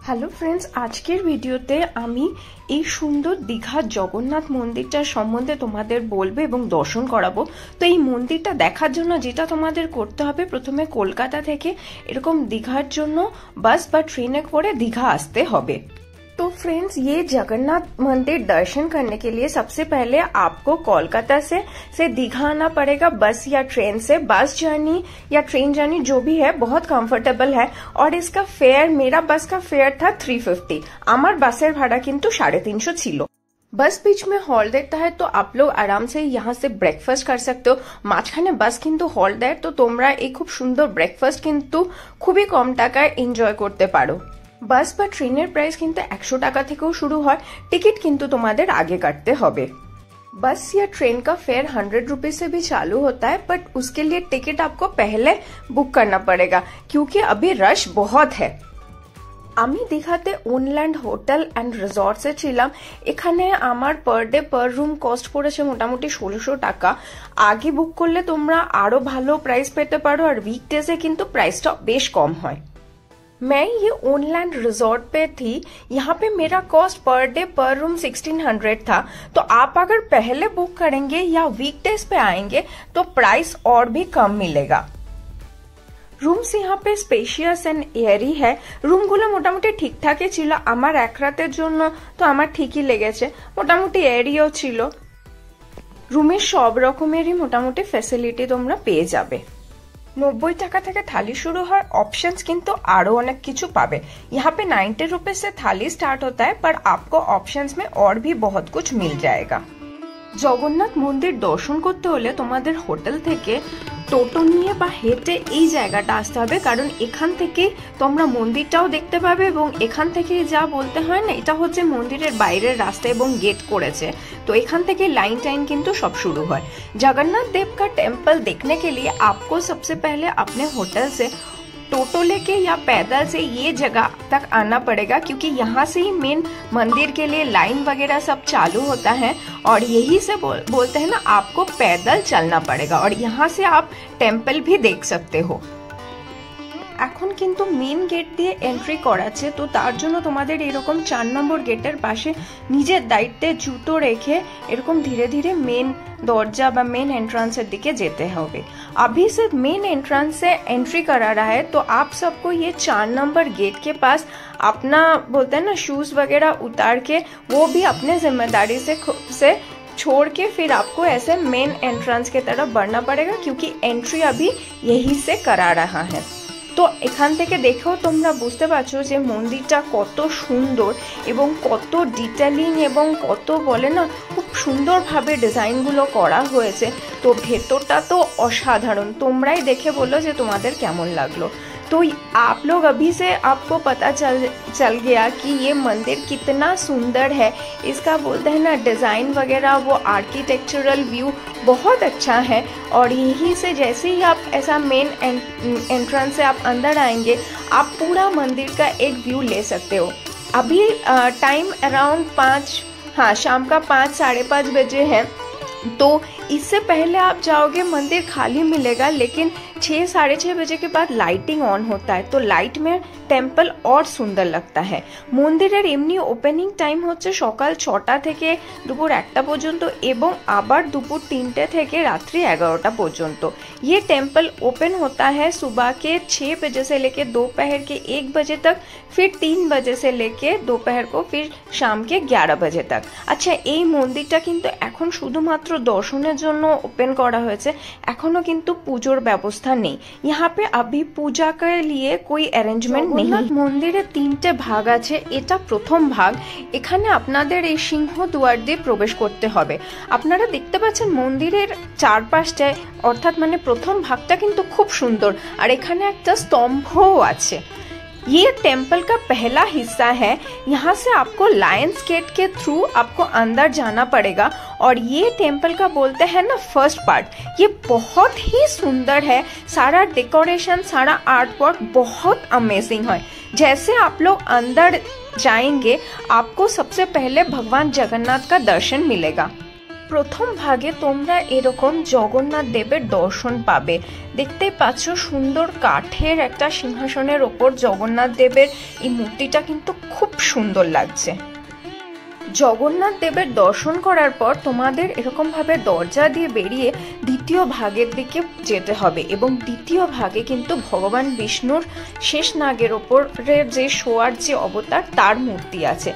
Hello friends, আজকের ভিডিওতে আমি এই সুন্দর দীঘার জগন্নাথ মন্দিরটার সম্বন্ধে তোমাদের বলবো এবং দর্শন করাবো। তো এই মন্দিরটা দেখার জন্য যেটা তোমাদের করতে হবে, প্রথমে কলকাতা থেকে এরকম দীঘার জন্য বাস বা ट्रेन করে दीघा আসতে হবে। तो फ्रेंड्स, ये जगन्नाथ मंदिर दर्शन करने के लिए सबसे पहले आपको कोलकाता से दीघा आना पड़ेगा बस या ट्रेन से। बस जर्नी या ट्रेन जर्नी जो भी है बहुत कंफर्टेबल है और इसका फेयर, मेरा बस का फेयर था 350। আমার বাসের ভাড়া কিন্তু 350 ছিল। बस बीच में हॉल्ट देता है तो आप लोग आराम से यहाँ से ब्रेकफास्ट कर सकते हो। মাঝখানে বাস কিন্তু হল্ট দেয়, তো তোমরা এই খুব সুন্দর ব্রেকফাস্ট কিন্তু খুবই কম টাকায় এনজয় করতে পারো। बस বা ট্রেনের প্রাইস কিন্তু 100 টাকা থেকেও শুরু হয়। टिकट কিন্তু তোমাদের आगे काटते হবে। बस या ट्रेन का फेयर 100 रुपीज से भी चालू होता है, बट उसके लिए टिकट आपको पहले बुक करना पड़ेगा क्योंकि अभी रश बहुत है। আমি দীঘাতে ওনল্যান্ড হোটেল অ্যান্ড রিসর্টসে ছিলাম। এখানে আমার per day per room cost পড়েছে মোটামুটি 1600 টাকা। আগে বুক করলে তোমরা আরো ভালো প্রাইস পেতে পারো, আর উইকডেজে কিন্তু প্রাইসটা বেশ কম হয়। मैं ये ओनलैंड रिजॉर्ट पे थी। यहाँ पे मेरा कॉस्ट पर डे पर रूम 1600 था। तो आप अगर पहले बुक करेंगे या वीकडेज पे आएंगे तो प्राइस और भी कम मिलेगा। রুমস यहाँ पे স্পেশিয়াস এন্ড এয়ারি है। রুমগুলো মোটামুটি ঠিকঠাকই ছিল। আমার এক রাতের জন্য তো আমার ঠিকই লেগেছে, মোটামুটি এয়ারিও ছিল। রুমের সব রকমেরই মোটামুটি ফ্যাসিলিটি তোমরা পেয়ে যাবে। 90 টাকা থেকে थाली शुरू है। ऑप्शंस किंतु आरो अनेक किछु पावे। यहाँ पे 90 रुपीज से थाली स्टार्ट होता है, पर आपको ऑप्शंस में और भी बहुत कुछ मिल जाएगा। জগন্নাথ মন্দির দর্শন করতে হলে তোমাদের হোটেল থেকে টোটো নিয়ে বা হেঁটে এই জায়গাটা আসতে হবে, কারণ এখান থেকে তোমরা মন্দিরটাও দেখতে পাবে এবং এখান থেকে যা বলতে হয় না, এটা হচ্ছে মন্দিরের বাইরের রাস্তা এবং গেট করেছে। तो एखान থেকে लाइन टाइन किंतु सब शुरू है। जगन्नाथ देव का टेम्पल देखने के लिए आपको सबसे पहले अपने होटल से टोटो लेके या पैदल से ये जगह तक आना पड़ेगा, क्योंकि यहाँ से ही मेन मंदिर के लिए लाइन वगैरह सब चालू होता है और यही से बोलते हैं ना, आपको पैदल चलना पड़ेगा और यहाँ से आप टेम्पल भी देख सकते हो। এখন কিন্তু মেন গেট দিয়ে এন্ট্রি করাচ্ছে, তো তার জন্য তোমাদের এরকম 4 নম্বর গেটের পাশে নিজের দায়িত্বে জুতো রেখে এরকম ধীরে ধীরে মেন दरजा বা मेन एंट्रेंस दिखे जेते होगे। अभी से मेन एंट्रेंस से एंट्री करा रहा है, तो आप सबको ये 4 नंबर गेट के पास अपना बोलते हैं ना शूज वगैरह उतार के वो भी अपने जिम्मेदारी से छोड़ के फिर आपको ऐसे मेन एंट्रेंस के तरफ बढ़ना पड़ेगा, क्योंकि एंट्री अभी यही से करा रहा है। তো এখান থেকে দেখেও তোমরা বুঝতে পারছো যে মন্দিরটা কত সুন্দর এবং কত ডিটেলিং এবং কত বলে না খুব সুন্দরভাবে ডিজাইনগুলো করা হয়েছে। তো ভেতরটা তো অসাধারণ, তোমরাই দেখে বলো যে তোমাদের কেমন লাগলো। तो आप लोग अभी से आपको पता चल गया कि ये मंदिर कितना सुंदर है। इसका बोलते हैं ना डिज़ाइन वगैरह, वो आर्किटेक्चरल व्यू बहुत अच्छा है। और यहीं से जैसे ही आप ऐसा मेन एंट्रेंस से आप अंदर आएंगे, आप पूरा मंदिर का एक व्यू ले सकते हो। अभी टाइम अराउंड 5, हाँ शाम का 5 साढ़े 5 बजे है। तो इससे पहले आप जाओगे मंदिर खाली मिलेगा, लेकिन 6 साढ़े 6 बजे के बाद लाइटिंग ऑन होता है, तो लाइट में टेम्पल और सुंदर लगता है। মন্দিরের এমনি ওপেনিং টাইম হচ্ছে সকাল 6টা থেকে দুপুর 1টা পর্যন্ত এবং আবার দুপুর 3টে থেকে রাত্রি 11টা পর্যন্ত। ये टेम्पल ओपन होता है सुबह के 6 बजे से लेके दोपहर के 1 बजे तक, फिर 3 बजे से लेके दोपहर को फिर शाम के 11 बजे तक। আচ্ছা, এই মন্দিরটা কিন্তু এখন শুধুমাত্র দর্শনের জন্য ওপেন করা হয়েছে, এখনো কিন্তু পুজোর ব্যবস্থা নেই। यहाँ पे अभी पूजा के लिए कोई अरेंजमेंट नहीं। মন্দিরে 3টে ভাগ আছে। এটা প্রথম ভাগ। এখানে আপনাদের এই সিংহ দুয়ার দিয়ে প্রবেশ করতে হবে। আপনারা দেখতে পাচ্ছেন মন্দিরের চারপাশটায়, অর্থাৎ মানে প্রথম ভাগটা কিন্তু খুব সুন্দর, আর এখানে একটা স্তম্ভও আছে। ये टेम्पल का पहला हिस्सा है। यहाँ से आपको लायंस गेट के थ्रू आपको अंदर जाना पड़ेगा और ये टेम्पल का बोलते हैं ना फर्स्ट पार्ट, ये बहुत ही सुंदर है। सारा डेकोरेशन, सारा आर्ट वर्क बहुत अमेजिंग है। जैसे आप लोग अंदर जाएंगे, आपको सबसे पहले भगवान जगन्नाथ का दर्शन मिलेगा। প্রথম ভাগে তোমরা এরকম জগন্নাথ দেবের দর্শন পাবে। দেখতেই পাচ্ছ সুন্দর কাঠের একটা সিংহাসনের ওপর জগন্নাথ দেবের এই মূর্তিটা কিন্তু খুব সুন্দর লাগছে। জগন্নাথ দেবের দর্শন করার পর তোমাদের এরকম ভাবে দরজা দিয়ে বেরিয়ে দ্বিতীয় ভাগের দিকে যেতে হবে এবং দ্বিতীয় ভাগে কিন্তু ভগবান বিষ্ণুর শেষ নাগের ওপরে যে শোয়ার যে অবতার তার মূর্তি আছে।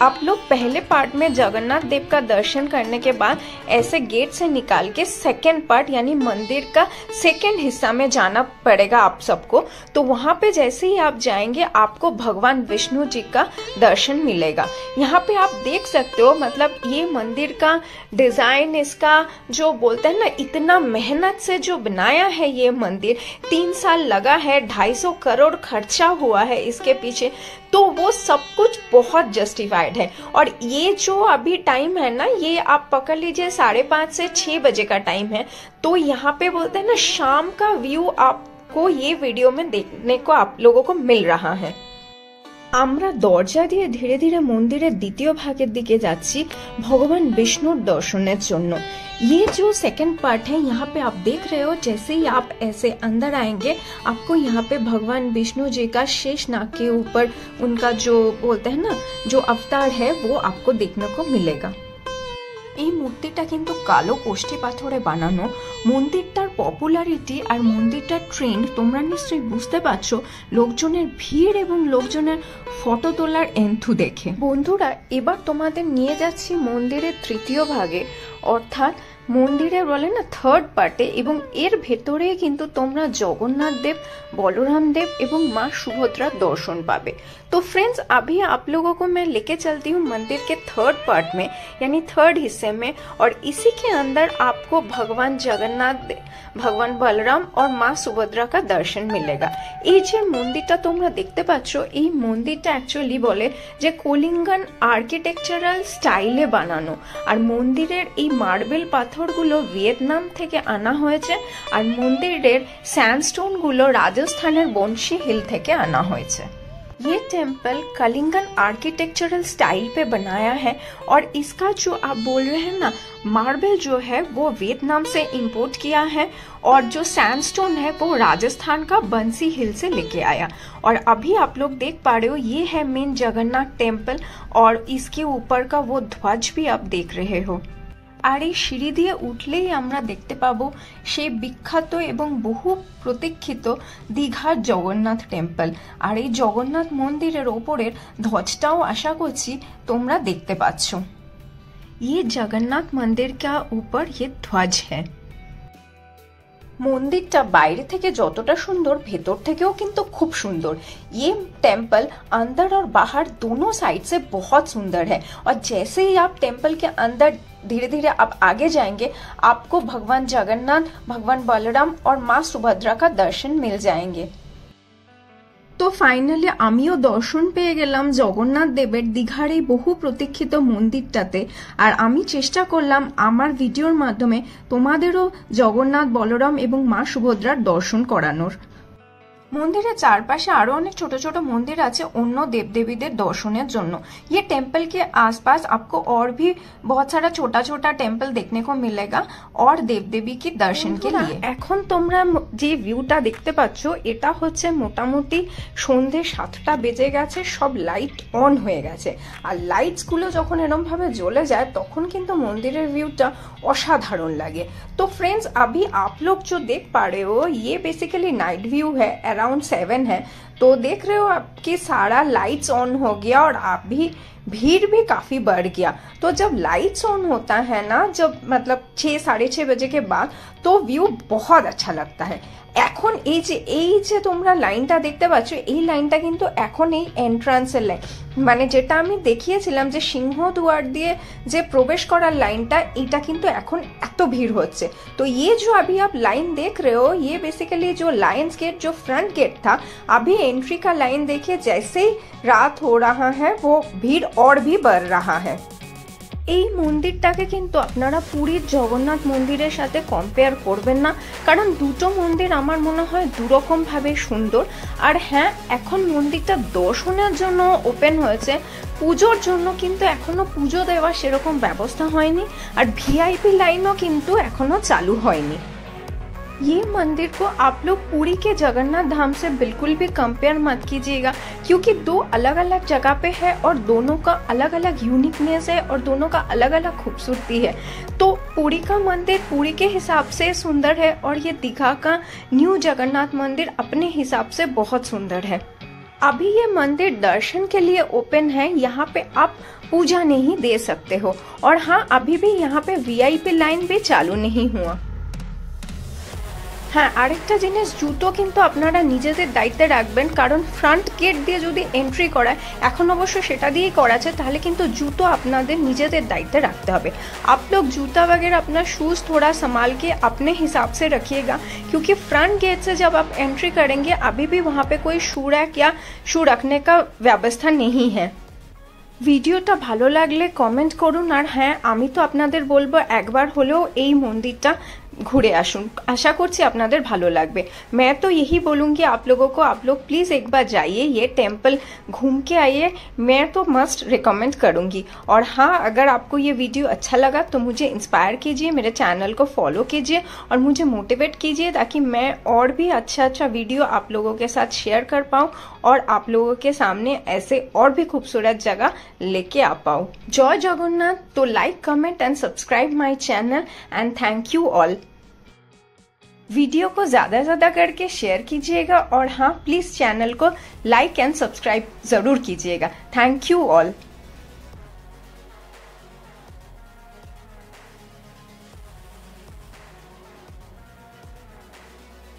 आप लोग पहले पार्ट में जगन्नाथ देव का दर्शन करने के बाद ऐसे गेट से निकाल के सेकेंड पार्ट यानी मंदिर का सेकेंड हिस्सा में जाना पड़ेगा आप सबको। तो वहां पे जैसे ही आप जाएंगे आपको भगवान विष्णु जी का दर्शन मिलेगा। यहाँ पे आप देख सकते हो मतलब ये मंदिर का डिजाइन, इसका जो बोलते हैं ना, इतना मेहनत से जो बनाया है ये मंदिर, 3 साल लगा है, 250 करोड़ खर्चा हुआ है इसके पीछे, तो वो सब कुछ बहुत जस्टिफाइड है। और ये जो अभी टाइम है ना, ये आप पकड़ लीजिए 5:30 से 6 बजे का टाइम है। तो यहाँ पे बोलते हैं ना शाम का व्यू आपको ये वीडियो में देखने को आप लोगों को मिल रहा है। আমরা দরজা দিয়ে ধীরে ধীরে মন্দিরের দ্বিতীয় ভাগের দিকে যাচ্ছি ভগবান বিষ্ণুর দর্শনের জন্য। ये जो सेकंड पार्ट है यहाँ पे आप देख रहे हो, जैसे ही आप ऐसे अंदर आएंगे आपको यहाँ पे भगवान विष्णु जी का शेष नाग के ऊपर उनका जो बोलते हैं ना जो अवतार है वो आपको देखने को मिलेगा। এই মূর্তিটা কিন্তু কালো কোষ্ঠী পাথরে বানানো। মন্দিরটার পপুলারিটি আর মন্দিরটার ট্রেন্ড তোমরা নিশ্চয়ই বুঝতে পারছো লোকজনের ভিড় এবং লোকজনের ফটো তোলার এন্থু দেখে। বন্ধুরা, এবার তোমাদের নিয়ে যাচ্ছি মন্দিরের তৃতীয় ভাগে, অর্থাৎ মন্দিরের বলে না থার্ড পার্টে, এবং এর ভেতরে কিন্তু তোমরা জগন্নাথ देव, बलराम देव এবং माँ सुभद्रा दर्शन पावे। तो फ्रेंड्स, अभी आप लोगों को मैं लेके चलती हूँ मंदिर के थर्ड पार्ट में यानी थर्ड हिस्से में, और इसी के अंदर आपको भगवान जगन्नाथ, भगवान बलराम और माँ सुभद्रा का दर्शन मिलेगा। এই যে মন্দিরটা তোমরা দেখতে পাচ্ছ, এই মন্দিরটা অ্যাকচুয়ালি বলে যে কলিঙ্গন আর্কিটেকচারাল স্টাইলে বানানো, আর মন্দিরের এই মার্বেল পাথরগুলো ভিয়েতনাম থেকে আনা হয়েছে, আর মন্দিরের স্যান্ডস্টোন গুলো রাজস্থানের বনশী হিল থেকে আনা হয়েছে। ये टेम्पल कलिंगन आर्किटेक्चरल स्टाइल पे बनाया है, और इसका जो आप बोल रहे हैं ना मार्बल जो है वो वियतनाम से इंपोर्ट किया है, और जो सैंडस्टोन है वो राजस्थान का बंसी हिल से लेके आया। और अभी आप लोग देख पा रहे हो ये है मेन जगन्नाथ टेम्पल, और इसके ऊपर का वो ध्वज भी आप देख रहे हो। আর এই সিঁড়ি দিয়ে উঠলেই আমরা দেখতে পাবো সেই বিখ্যাত এবং বহু প্রতীক্ষিত দীঘার জগন্নাথ টেম্পল। আর এই জগন্নাথ মন্দিরের ওপরের ধ্বজটাও আশা করছি তোমরা দেখতে পাচ্ছ। ये जगन्नाथ मंदिर का ऊपर ये ध्वज है। মন্দিরটা বাইরে থেকে যতটা সুন্দর ভেতর থেকেও কিন্তু খুব সুন্দর। ये टेम्पल अंदर और बाहर दोनों साइड से बहुत सुंदर है, और जैसे ही आप टेम्पल के अंदर धीरे धीरे आप आगे जाएंगे आपको भगवान जगन्नाथ, भगवान बलराम और माँ सुभद्रा का दर्शन मिल जाएंगे। তো ফাইনালি আমিও দর্শন পেয়ে গেলাম জগন্নাথ দেবের দীঘার এই বহু প্রতীক্ষিত মন্দিরটাতে, আর আমি চেষ্টা করলাম আমার ভিডিওর মাধ্যমে তোমাদেরও জগন্নাথ, বলরাম এবং মা সুভদ্রার দর্শন করানোর। मंदिर चारपाशे आरो अनेक छोटे छोटे मंदिर आछे अन्य देव देवीदेर दर्शनेर जोन्नो। ये टेम्पल के आसपास आपको और भी बहुत सारा छोटा छोटा टेम्पल देखने को मिलेगा और देव देवी के दर्शन के लिए। এখন তোমরা যে ভিউটা দেখতে পাচ্ছো এটা হচ্ছে মোটামুটি সন্ধ্যে 7টা বেজে গেছে, সব লাইট অন হয়ে গেছে আর লাইটস গুলো যখন এরকম ভাবে জ্বলে যায় তখন কিন্তু মন্দিরের ভিউটা অসাধারণ লাগে। तो फ्रेंड्स अभी आप लोग जो देख पा रहे हो ये बेसिकली नाइट व्यू है, अराउंड 7 है। तो देख रहे हो आपकी सारा लाइट्स ऑन हो गया और आप भी भीड़ भी काफी बढ़ गया। तो जब लाइट्स ऑन होता है ना, जब मतलब 6 साढ़े 6 बजे के बाद तो व्यू बहुत अच्छा लगता है। এখন এই যে তোমরা লাইনটা দেখতে পাচ্ছ এই লাইনটা কিন্তু এখন এই এন্ট্রান্সের লাইন, মানে যেটা আমি দেখিয়েছিলাম যে সিংহদুয়ার দিয়ে যে প্রবেশ করার লাইনটা, এটা কিন্তু এখন এত ভিড় হচ্ছে। तो ये जो अभी आप लाइन देख रहे हो ये बेसिकली जो लायंस गेट जो फ्रंट गेट था, अभी एंट्री का लाइन देखिए जैसे ही रात हो रहा है वो भीड़ और भी बढ़ रहा है। এই মন্দিরটাকে কিন্তু আপনারা পুরীর জগন্নাথ মন্দিরের সাথে কম্পেয়ার করবেন না, কারণ দুটো মন্দির আমার মনে হয় দুরকমভাবে সুন্দর। আর হ্যাঁ, এখন মন্দিরটা দর্শনের জন্য ওপেন হয়েছে, পুজোর জন্য কিন্তু এখনো পুজো দেওয়ার সেরকম ব্যবস্থা হয়নি, আর ভিআইপি লাইনও কিন্তু এখনো চালু হয়নি। ये मंदिर को आप लोग पुरी के जगन्नाथ धाम से बिल्कुल भी कंपेयर मत कीजिएगा, क्योंकि दो अलग अलग जगह पे है और दोनों का अलग अलग यूनिकनेस है और दोनों का अलग अलग खूबसूरती है। तो पुरी का मंदिर पुरी के हिसाब से सुंदर है और ये दीघा का न्यू जगन्नाथ मंदिर अपने हिसाब से बहुत सुंदर है। अभी ये मंदिर दर्शन के लिए ओपन है, यहाँ पे आप पूजा नहीं दे सकते हो। और हाँ, अभी भी यहाँ पे वीआईपी लाइन भी चालू नहीं हुआ। হ্যাঁ, আরেকটা জিনিস, জুতো কিন্তু আপনারা নিজেদের দায়িত্বে রাখবেন, কারণ ফ্রন্ট গেট দিয়ে যদি এন্ট্রি করায়, এখন অবশ্য সেটা দিয়েই করাচ্ছে, তাহলে কিন্তু জুতো আপনাদের নিজেদের দায়িত্বে রাখতে হবে। आप लोग जूता वगैरह अपना शूज़ थोड़ा संभाल के अपने हिसाब से रखिएगा, क्योंकि फ्रंट गेट से जब आप एंट्री करेंगे अभी भी वहाँ पे कोई शू रैक या शू रखने का व्यवस्था नहीं है। ভিডিওটা ভালো লাগলে কমেন্ট করুন, আর হ্যাঁ, আমি তো আপনাদের বলবো একবার হলেও এই মন্দিরটা घूरे आसुन, आशा करছি আপনাদের ভালো লাগবে। मैं तो यही बोलूँगी आप लोगों को, आप लोग प्लीज़ एक बार जाइए, ये टेम्पल घूम के आइए, मैं तो मस्ट रिकमेंड करूँगी। और हाँ, अगर आपको ये वीडियो अच्छा लगा तो मुझे इंस्पायर कीजिए, मेरे चैनल को फॉलो कीजिए और मुझे मोटिवेट कीजिए, ताकि मैं और भी अच्छा वीडियो आप लोगों के साथ शेयर कर पाऊँ और आप लोगों के सामने ऐसे और भी खूबसूरत जगह लेके आ पाऊँ। जय जगन्नाथ। तो like, comment and subscribe my channel and thank you all. Video को ज़्यादा से ज़्यादा करके शेयर कीजिएगा और हाँ, प्लीज़ चैनल को लाइक एंड सब्सक्राइब ज़रूर कीजिएगा। Thank you all.